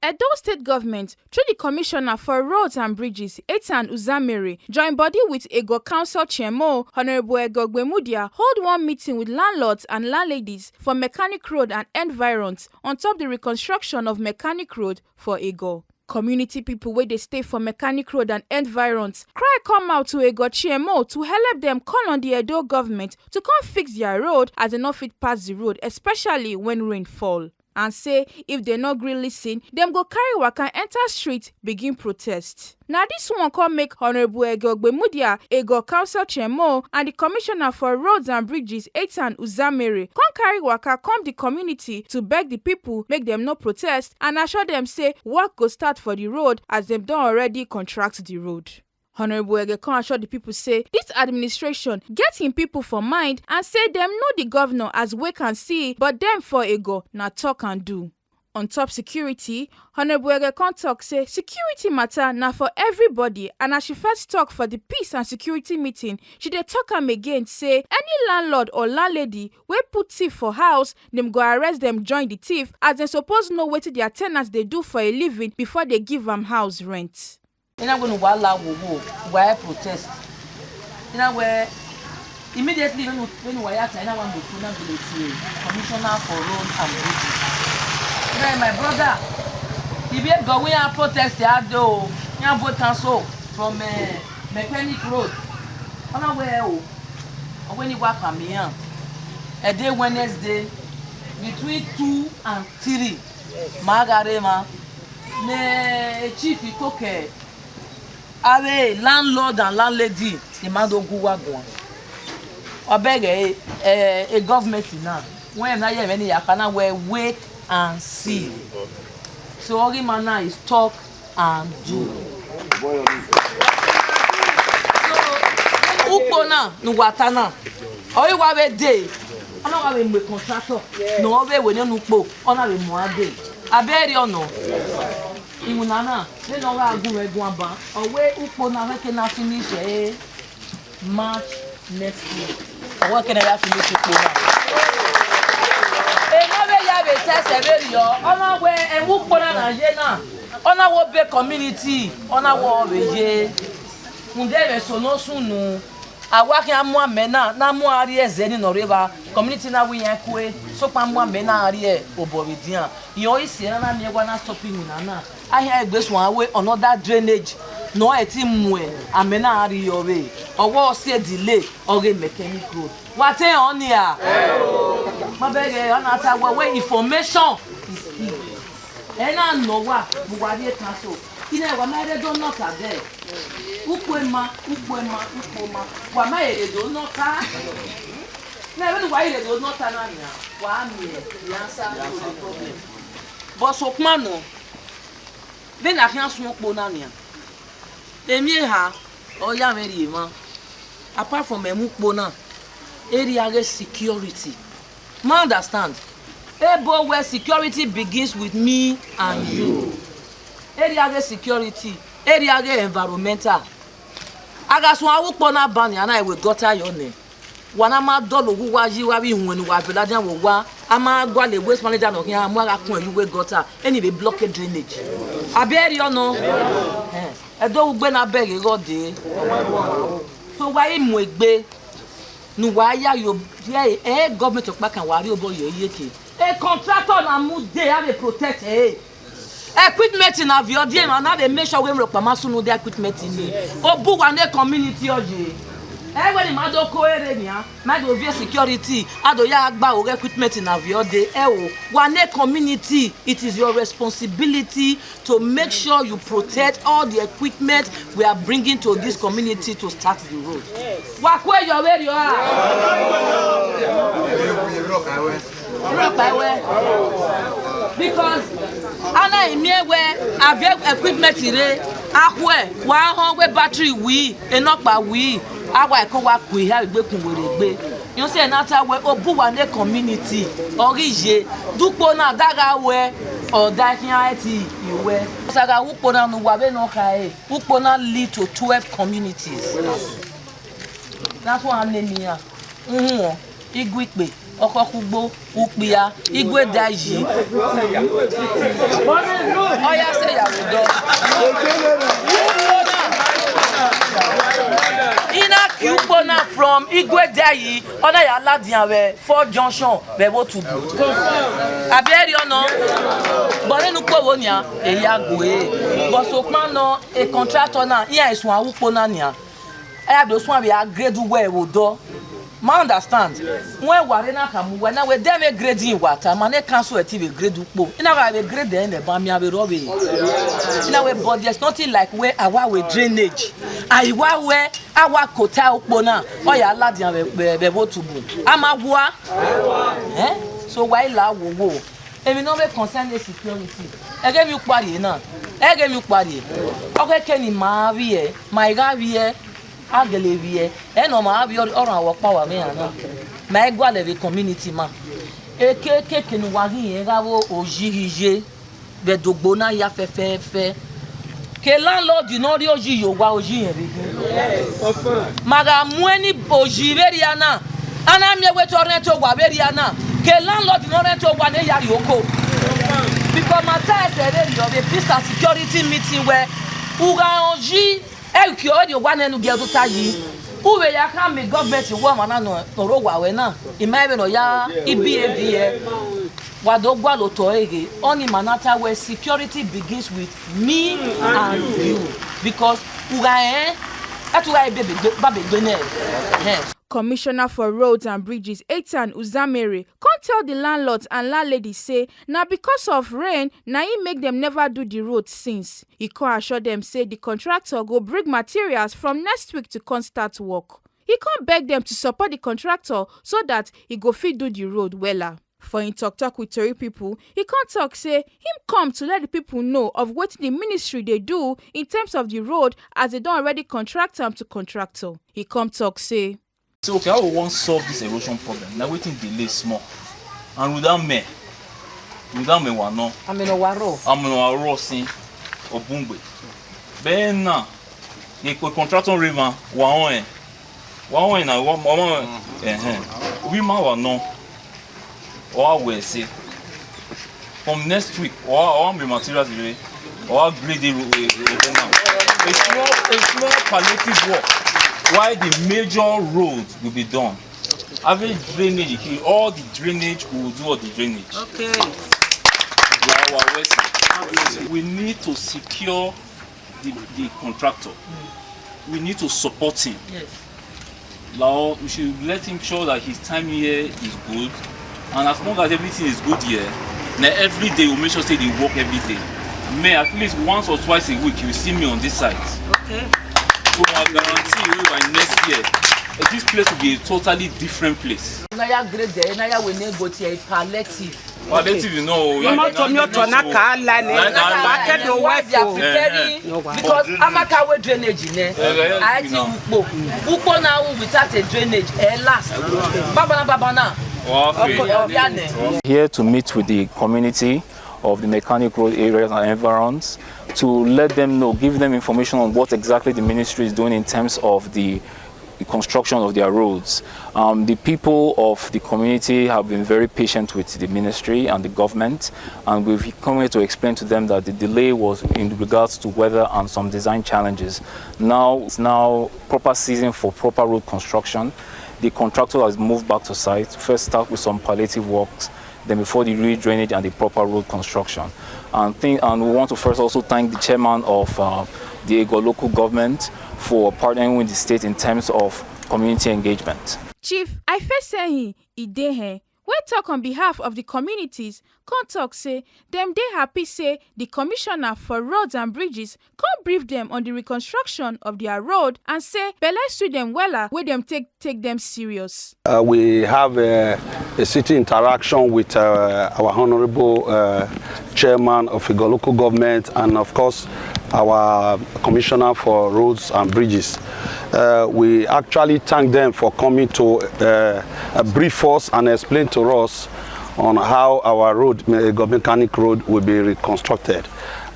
Edo State Government, through the Commissioner for Roads and Bridges, Uzamere, joined body with Egor Council Chairmo, Honorable Ogbemudia, hold one meeting with landlords and landladies for Mechanic Road and environs on top the reconstruction of Mechanic Road for Egor. Community people where they stay for Mechanic Road and environs cry come out to Egor Chairmo to help them call on the Edo government to come fix their road as they not fit pass the road, especially when rain fall. And say if they not gree listen, them go carry waka enter street begin protest. Now this one come make Honorable Ogbemudia, Egor Council Chairmo, and the Commissioner for Roads and Bridges, Uzamere, come carry waka come the community to beg the people make them no protest and assure them say work go start for the road as them don't already contract the road. Honorable Eghe come assure the people say this administration getting people for mind and say them know the governor as we can see, but them for Egor na talk and do. On top security, Honorable Eghe come talk say security matter na for everybody, and as she first talk for the peace and security meeting, she dey talk am again say any landlord or landlady wey put thief for house, them go arrest them join the thief as they suppose know wetin their tenants they do for a living before they give them house rent. Ina going to wala why protest. Ina where immediately when we are China one Commissioner for Roads and Bridges. Ina my brother, if you go we are protest there do, you vote cancel from Mechanic Road. Ona where when you work from here, a day Wednesday between 2 and 3, Margarema, ne chief itoke. Are landlord and landlady the man don't go wagon. I beg a government now. When I have any yakana where wait and see. So all man now is talk and do. So ukona nuwatana. Or you have a day. I don't have a contractor. No way when you ukpo. On have a more day. I beg you no. Imunana, they don't have to go back. Away Upona, we can finish March next year. What can I finish Upona? Another year, we test a video. On our way, and Upona and Jena. On our big community, on our way. Mundere so no soon. I work in more mena, na more areas than in Oreva. Community now we are quay, so more mena area, Ogbonge. You always see another one stopping in Anna. I hear this one away another drainage. No, a team way, a mena area away. Or what say delay or get Mechanic Road. What on here? My beg, on way information is key. And I know what you cancel. You know, when I don't know there. Ukoma. Wama ere do not ta. Never why they do not ta na. Wa me the answer to the problem. But so mano. Then I can smoke bonania. Emi ha o ya very man. Apart from emukbona, area security. Man understand. Ebo where security begins with me and you. Area security. Area environmental. Agaso awukpona bani ana we gutter your name. Wana ma dolo wu wa yi wa bi hun ni wa village wo wa ama gwa le waste manager no here amu aga kun we gutter any be blockade drainage. Aberi ono. Edo ugbe na beg go dey. So why mu egbe nu wa ya yo government okpa kan wa ri obo ye yeke. A contractor na mu dey have a protect equipment in aviodie and now they make sure we repamasu no the equipment in me. Obu wane community oje. When the mado ko ere nia, na do via security, ado ya agba o equipment in aviodie. Wane community, it is your responsibility to make sure you protect all the equipment we are bringing to this community to start the road. Wakwe your where you are. Because ana imie where have equipment ire ahwe wa hon we battery wi enopa wi awa eko wa ku ihe agbekun were gbe you say na ta we obu wa ne community orije dupo na daga we oda kian eti iwe saga upo na nu wa be no kai upo na lead to 12 communities. That's what I'm naming here. Igwikpe Okokugbo, Ukpia, Igwe Daji. Oya say Yarudo. Ina Kiupona from Igwe Daji, Oda Yala Diawe, Fort Junction, Bebo to Aberi no, Borenu Powonia, Eyague, Bosokmano, a contractor now, here is one Uponania. I have those one we are grade where we do. Ma understand? When Warena come, when I will them a grade in water, man, cancel a TV grade upo. In our grade then the Bamia will rob it. In our body, there's nothing like where our way drainage. I where our hotel bona, or ya ladian be to boom. Amagua, eh? So why la wo? And we know we concern the security. I gave you party now. I gave you party. Okay, can you marry? My guy, Agelevier, and on my our power, man. My Gualevi community, man. A cake in Wagi, Ravo, Oji, the Dobona Yafefe. Que landlord, you know the Oji, you Waji, Maga Mweni Oji, Veriana, and I'm your way to Reto Waveriana. Que landlord, you know Reto Waneya Yoko. Because my time said, you have a peace and security meeting where Uga Oji. You one and get to tell you. Who will ya come with government in woman and Rowena? Imagine ya, EBA, Wadogwalo to Eghe, only Manata where security begins with me and you. Because Ugae, that's why baby Bene. Commissioner for Roads and Bridges, Eghe Uzamere, can't tell the landlords and landladies say, now because of rain, now he make them never do the road since. He can't assure them say the contractor go bring materials from next week to come start work. He can't beg them to support the contractor so that he go fit do the road weller. For him talk with Tori people, he can't talk say him come to let the people know of what the ministry they do in terms of the road as they don't already contract them to contractor. He come talk say, so okay, how we want solve this erosion problem? Now waiting delay small. And without me wano. I'm in a waro sin Ogbonge. Ben na the contractor river waon na we ma wano. Or we say from next week or be materials today or grade a small palliative work. Why the major road will be done. Having drainage, all the drainage will do all the drainage. Okay. We need to secure the contractor. We need to support him. Yes. Now we should let him show that his time here is good. And as long as everything is good here, now every day we'll make sure say they work every day. May at least once or twice a week you will see me on this site. Okay. So I guarantee you by next year, this place will be a totally different place. Naya grade there, Naya will go to a palliative. Palliative, you know. Because Amaka drainage in there. I think Upo now without a drainage, last. Babana. Here to meet with the community of the mechanic road areas and environs to let them know, give them information on what exactly the ministry is doing in terms of the construction of their roads. The people of the community have been very patient with the ministry and the government, and we've come here to explain to them that the delay was in regards to weather and some design challenges. Now it's proper season for proper road construction. The contractor has moved back to site, first start with some palliative works, then before the re-drainage and the proper road construction. And we want to first also thank the chairman of the Egor local government for partnering with the state in terms of community engagement. Chief, I first say Eghe, we talk on behalf of the communities, can't talk say, them they happy say the commissioner for roads and bridges can't brief them on the reconstruction of their road and say, Bella to them wella, where them take them serious. We have a city interaction with our honorable chairman of Egor local government and of course our commissioner for roads and bridges. We actually thank them for coming to brief us and explain to us on how our road, Egor mechanic road, will be reconstructed.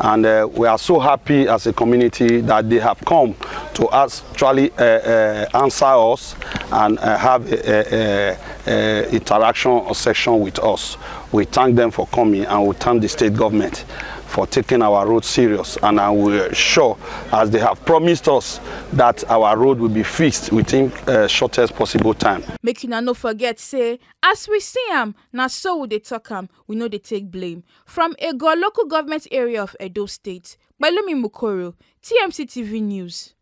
And we are so happy as a community that they have come to actually answer us and have a interaction section with us. We thank them for coming, and we thank the state government for taking our road serious, and we're sure, as they have promised us, that our road will be fixed within shortest possible time. Make you no forget, say, as we see am, na so we dey talk am, we know they take blame. From Egor local government area of Edo State, Balumi Mukoro, TMC TV News.